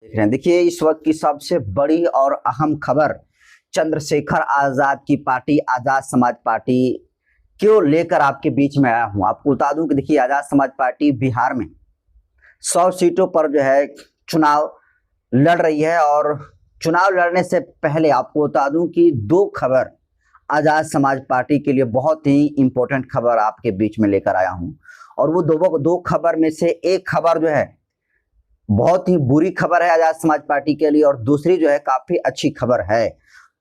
देख रहे हैं। देखिए इस वक्त की सबसे बड़ी और अहम खबर चंद्रशेखर आजाद की पार्टी आजाद समाज पार्टी क्यों लेकर आपके बीच में आया हूं। आपको बता दूं कि देखिए आजाद समाज पार्टी बिहार में 100 सीटों पर जो है चुनाव लड़ रही है और चुनाव लड़ने से पहले आपको बता दूं कि दो खबर आजाद समाज पार्टी के लिए बहुत ही इंपॉर्टेंट खबर आपके बीच में लेकर आया हूं। और वो दो खबर में से एक खबर जो है बहुत ही बुरी खबर है आजाद समाज पार्टी के लिए और दूसरी जो है काफी अच्छी खबर है।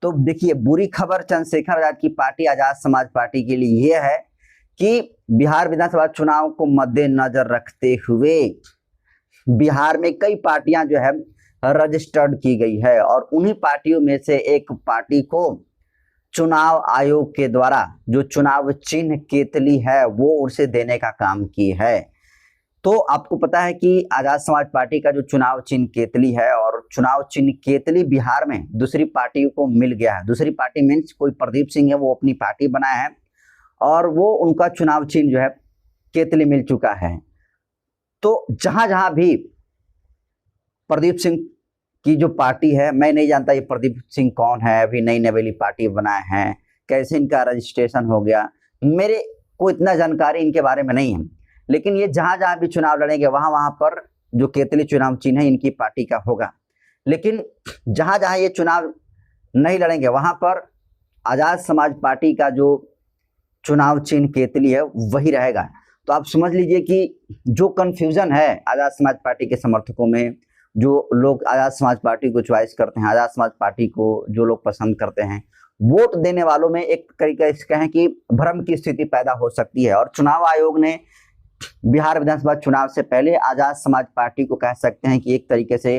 तो देखिए बुरी खबर चंद्रशेखर आजाद की पार्टी आजाद समाज पार्टी के लिए यह है कि बिहार विधानसभा चुनाव को मद्देनजर रखते हुए बिहार में कई पार्टियां जो है रजिस्टर्ड की गई है और उन्हीं पार्टियों में से एक पार्टी को चुनाव आयोग के द्वारा जो चुनाव चिन्ह केतली है वो उसे देने का काम की है। तो आपको पता है कि आजाद समाज पार्टी का जो चुनाव चिन्ह केतली है और चुनाव चिन्ह केतली बिहार में दूसरी पार्टियों को मिल गया है। दूसरी पार्टी मीन्स कोई प्रदीप सिंह है वो अपनी पार्टी बनाया है और वो उनका चुनाव चिन्ह जो है केतली मिल चुका है। तो जहां जहां भी प्रदीप सिंह की जो पार्टी है, मैं नहीं जानता ये प्रदीप सिंह कौन है, अभी नई नवेली पार्टी बनाए हैं, कैसे इनका रजिस्ट्रेशन हो गया, मेरे को इतना जानकारी इनके बारे में नहीं है। लेकिन ये जहां जहां भी चुनाव लड़ेंगे वहां वहां पर जो केतली चुनाव चिन्ह है इनकी पार्टी का होगा। लेकिन जहां जहां ये चुनाव नहीं लड़ेंगे वहां पर आजाद समाज पार्टी का जो चुनाव चिन्ह केतली है वही रहेगा। तो आप समझ लीजिए कि जो कंफ्यूजन है आजाद समाज पार्टी के समर्थकों में, जो लोग आजाद समाज पार्टी को चॉइस करते हैं, आजाद समाज पार्टी को जो लोग पसंद करते हैं, वोट देने वालों में एक तरीके से कहें कि भ्रम की स्थिति पैदा हो सकती है। और चुनाव आयोग ने बिहार विधानसभा चुनाव से पहले आजाद समाज पार्टी को कह सकते हैं कि एक तरीके से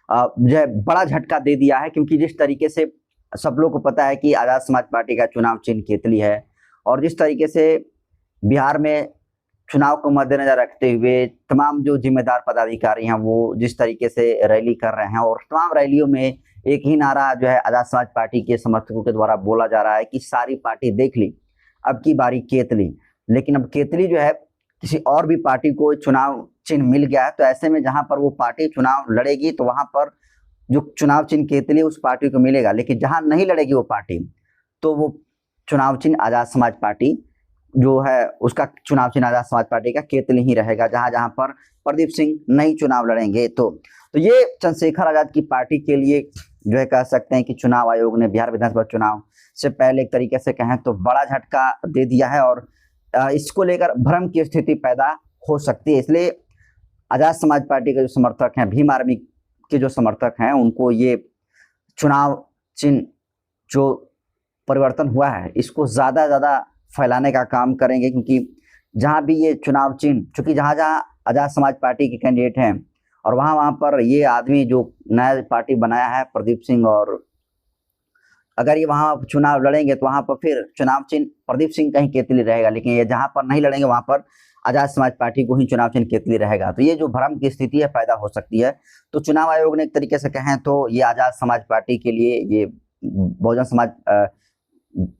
जो है बड़ा झटका दे दिया है, क्योंकि जिस तरीके से सब लोग को पता है कि आजाद समाज पार्टी का चुनाव चिन्ह केतली है और जिस तरीके से बिहार में चुनाव को मद्देनजर रखते हुए तमाम जो जिम्मेदार पदाधिकारी हैं वो जिस तरीके से रैली कर रहे हैं और तमाम रैलियों में एक ही नारा जो है आजाद समाज पार्टी के समर्थकों के द्वारा बोला जा रहा है कि सारी पार्टी देख ली, अब की बारी केतली। लेकिन अब केतली जो है किसी और भी पार्टी को चुनाव चिन्ह मिल गया है, तो ऐसे में जहां पर वो पार्टी चुनाव लड़ेगी तो वहां पर जो चुनाव चिन्ह केतली उस पार्टी को मिलेगा। लेकिन जहां नहीं लड़ेगी वो पार्टी तो वो चुनाव चिन्ह आजाद समाज पार्टी जो है उसका चुनाव चिन्ह आजाद समाज पार्टी का केतली ही रहेगा, जहां जहां पर प्रदीप सिंह नहीं चुनाव लड़ेंगे। तो ये चंद्रशेखर आजाद की पार्टी के लिए जो है कह सकते हैं कि चुनाव आयोग ने बिहार विधानसभा चुनाव से पहले एक तरीके से कहें तो बड़ा झटका दे दिया है और इसको लेकर भ्रम की स्थिति पैदा हो सकती है। इसलिए आजाद समाज पार्टी के जो समर्थक हैं, भीम आर्मी के जो समर्थक हैं, उनको ये चुनाव चिन्ह जो परिवर्तन हुआ है इसको ज्यादा फैलाने का काम करेंगे, क्योंकि जहां भी ये चुनाव चिन्ह, चूंकि जहां जहां आजाद समाज पार्टी के कैंडिडेट हैं और वहां पर ये आदमी जो नया पार्टी बनाया है प्रदीप सिंह, और अगर ये वहां चुनाव लड़ेंगे तो वहां पर फिर चुनाव चिन्ह प्रदीप सिंह कहीं केतली रहेगा, लेकिन ये जहां पर नहीं लड़ेंगे वहां पर आजाद समाज पार्टी को ही चुनाव चिन्ह केतली रहेगा। तो ये जो भ्रम की स्थिति है पैदा हो सकती है। तो चुनाव आयोग ने एक तरीके से कहें तो ये आजाद समाज पार्टी के लिए, ये बहुजन समाज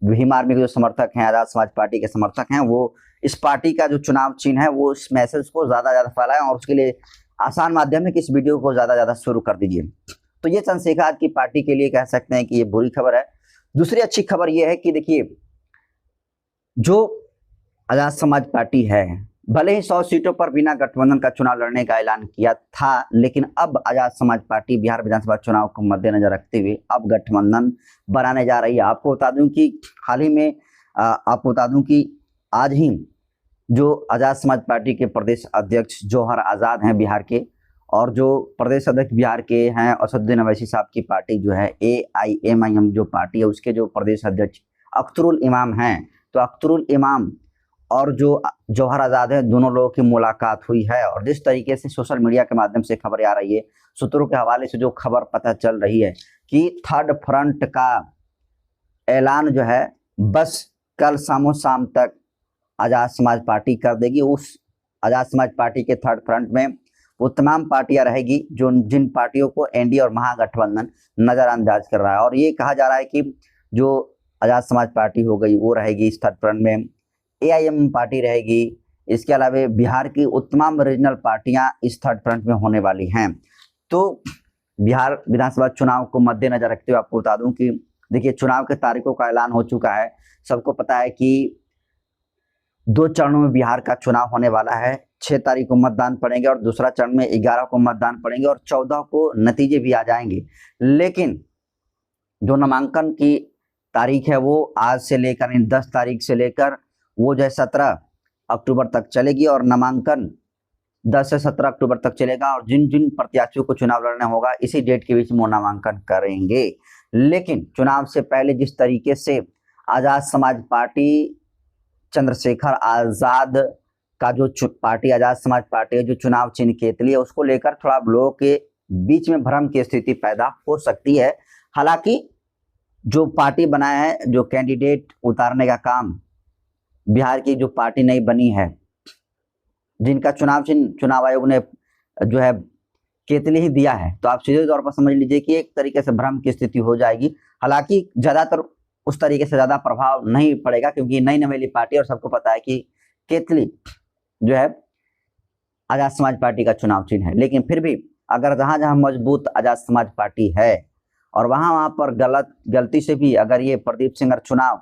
भीम आर्मी के जो समर्थक हैं, आजाद समाज पार्टी के समर्थक हैं, वो इस पार्टी का जो चुनाव चिन्ह है वो इस मैसेज को ज्यादा फैलाएं और उसके लिए आसान माध्यम है कि इस वीडियो को ज्यादा शुरू कर दीजिए। तो ये चंद्रशेखर की पार्टी के लिए कह सकते हैं कि ये बुरी खबर है। दूसरी अच्छी खबर ये है कि देखिए जो आजाद समाज पार्टी है, भले ही 100 सीटों पर बिना गठबंधन का चुनाव लड़ने का ऐलान किया था, लेकिन अब आजाद समाज पार्टी बिहार विधानसभा चुनाव को मद्देनजर रखते हुए अब गठबंधन बनाने जा रही है। आपको बता दूं कि हाल ही में आपको बता दूं कि आज ही जो आजाद समाज पार्टी के प्रदेश अध्यक्ष जौहर आजाद हैं बिहार के, और जो प्रदेश अध्यक्ष बिहार के हैं असदुद्दीन अवैसी साहब की पार्टी जो है AIMIM जो पार्टी है उसके जो प्रदेश अध्यक्ष अख्तरुल इमाम हैं, तो अख्तरुल इमाम और जो जौहर आजाद है दोनों लोगों की मुलाकात हुई है। और जिस तरीके से सोशल मीडिया के माध्यम से खबरें आ रही है, सूत्रों के हवाले से जो खबर पता चल रही है कि थर्ड फ्रंट का ऐलान जो है बस कल शाम तक आजाद समाज पार्टी कर देगी। उस आजाद समाज पार्टी के थर्ड फ्रंट में वो तमाम पार्टियां रहेगी जो जिन पार्टियों को एनडीए और महागठबंधन नजरअंदाज कर रहा है। और ये कहा जा रहा है कि जो आजाद समाज पार्टी हो गई वो रहेगी इस थर्ड फ्रंट में, AIM पार्टी रहेगी, इसके अलावा बिहार की तमाम रीजनल पार्टियां इस थर्ड फ्रंट में होने वाली हैं। तो बिहार विधानसभा चुनाव को मद्देनजर रखते हुए आपको बता दूं कि देखिए चुनाव के तारीखों का ऐलान हो चुका है। सबको पता है कि 2 चरणों में बिहार का चुनाव होने वाला है। 6 तारीख को मतदान पड़ेंगे और दूसरा चरण में 11 को मतदान पड़ेंगे और 14 को नतीजे भी आ जाएंगे। लेकिन जो नामांकन की तारीख है वो आज से लेकर 10 तारीख से लेकर वो जो है 17 अक्टूबर तक चलेगी और नामांकन 10 से 17 अक्टूबर तक चलेगा और जिन जिन प्रत्याशियों को चुनाव लड़ना होगा इसी डेट के बीच में वो नामांकन करेंगे। लेकिन चुनाव से पहले जिस तरीके से आजाद समाज पार्टी चंद्रशेखर आजाद का जो पार्टी आजाद समाज पार्टी है जो चुनाव चिन्ह केतली है उसको लेकर थोड़ा लोगों के बीच में भ्रम की स्थिति पैदा हो सकती है। हालांकि जो पार्टी बनाया है, जो कैंडिडेट उतारने का काम बिहार की जो पार्टी नई बनी है, जिनका चुनाव चिन्ह चुनाव आयोग ने जो है केतली ही दिया है, तो आप सीधे तौर पर समझ लीजिए कि एक तरीके से भ्रम की स्थिति हो जाएगी। हालांकि ज्यादातर उस तरीके से ज्यादा प्रभाव नहीं पड़ेगा क्योंकि नई नवेली पार्टी और सबको पता है कि केतली जो है आजाद समाज पार्टी का चुनाव चिन्ह है। लेकिन फिर भी अगर जहां जहां मजबूत आजाद समाज पार्टी है और वहां पर गलती से भी अगर ये प्रदीप सिंह चुनाव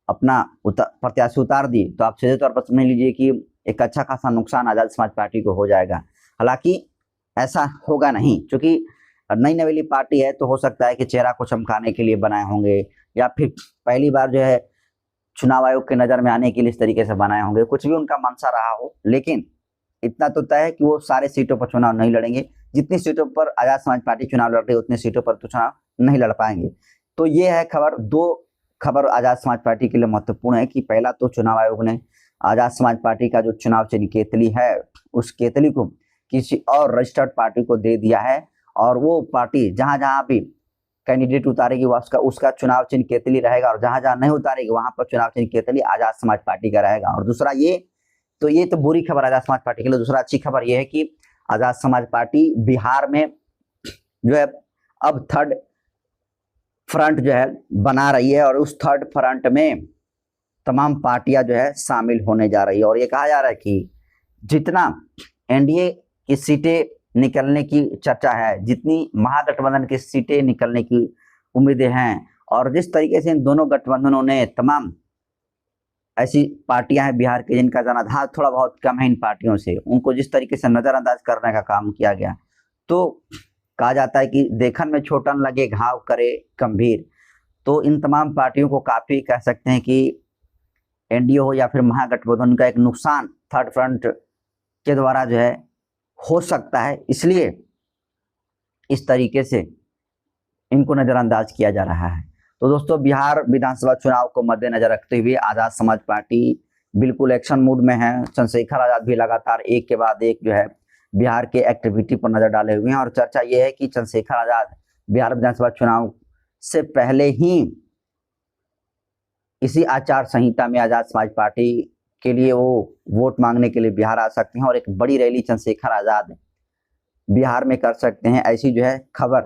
अपना प्रत्याशी उतार दी तो आप सीधे तौर पर समझ लीजिए कि एक अच्छा खासा नुकसान आजाद समाज पार्टी को हो जाएगा। हालांकि ऐसा होगा नहीं, क्योंकि नई नवेली पार्टी है तो हो सकता है कि चेहरा को चमकाने के लिए बनाए होंगे या फिर पहली बार जो है चुनाव आयोग के नजर में आने के लिए इस तरीके से बनाए होंगे, कुछ भी उनका मंशा रहा हो। लेकिन इतना तो तय है कि वो सारे सीटों पर चुनाव नहीं लड़ेंगे। जितनी सीटों पर आजाद समाज पार्टी चुनाव लड़ रही है उतनी सीटों पर तो चुनाव नहीं लड़ पाएंगे। तो ये है खबर। 2 खबर आजाद समाज पार्टी के लिए महत्वपूर्ण है कि पहला तो चुनाव आयोग ने आजाद समाज पार्टी का जो चुनाव चिन्ह केतली है उस केतली को किसी और रजिस्टर्ड पार्टी को दे दिया है और वो पार्टी जहां जहां भी कैंडिडेट उतारेगी उसका चुनाव चिन्ह केतली रहेगा और जहां जहां नहीं उतारेगी वहां पर चुनाव चिन्ह केतली आजाद समाज पार्टी का रहेगा। और दूसरा ये तो बुरी खबर आजाद समाज पार्टी के लिए। दूसरा अच्छी खबर यह है कि आजाद समाज पार्टी बिहार में जो है अब थर्ड फ्रंट जो है बना रही है और उस थर्ड फ्रंट में तमाम पार्टियां जो है शामिल होने जा रही है। और ये कहा जा रहा है कि जितना एनडीए की सीटें निकलने की चर्चा है, जितनी महागठबंधन की सीटें निकलने की उम्मीदें हैं और जिस तरीके से इन दोनों गठबंधनों ने तमाम ऐसी पार्टियां हैं बिहार के जिनका जनाधार थोड़ा बहुत कम है इन पार्टियों से, उनको जिस तरीके से नजरअंदाज करने का काम किया गया, तो कहा जाता है कि देखन में छोटन लगे घाव करे गंभीर। तो इन तमाम पार्टियों को काफी कह सकते हैं कि एनडीए हो या फिर महागठबंधन का एक नुकसान थर्ड फ्रंट के द्वारा जो है हो सकता है, इसलिए इस तरीके से इनको नजरअंदाज किया जा रहा है। तो दोस्तों बिहार विधानसभा चुनाव को मद्देनजर रखते हुए आजाद समाज पार्टी बिल्कुल एक्शन मूड में है। चंद्रशेखर आजाद भी लगातार एक के बाद एक जो है बिहार के एक्टिविटी पर नजर डाले हुए हैं और चर्चा यह है कि चंद्रशेखर आजाद बिहार विधानसभा चुनाव से पहले ही इसी आचार संहिता में आजाद समाज पार्टी के लिए वो वोट मांगने के लिए बिहार आ सकते हैं और एक बड़ी रैली चंद्रशेखर आजाद बिहार में कर सकते हैं। ऐसी जो है खबर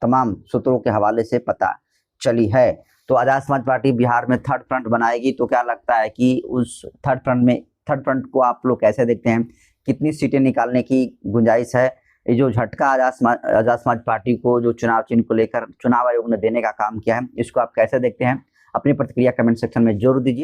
तमाम सूत्रों के हवाले से पता चली है। तो आजाद समाज पार्टी बिहार में थर्ड फ्रंट बनाएगी, तो क्या लगता है कि उस थर्ड फ्रंट को आप लोग कैसे देखते हैं, कितनी सीटें निकालने की गुंजाइश है? ये जो झटका आजाद समाज पार्टी को जो चुनाव चिन्ह को लेकर चुनाव आयोग ने देने का काम किया है, इसको आप कैसे देखते हैं? अपनी प्रतिक्रिया कमेंट सेक्शन में जरूर दीजिए।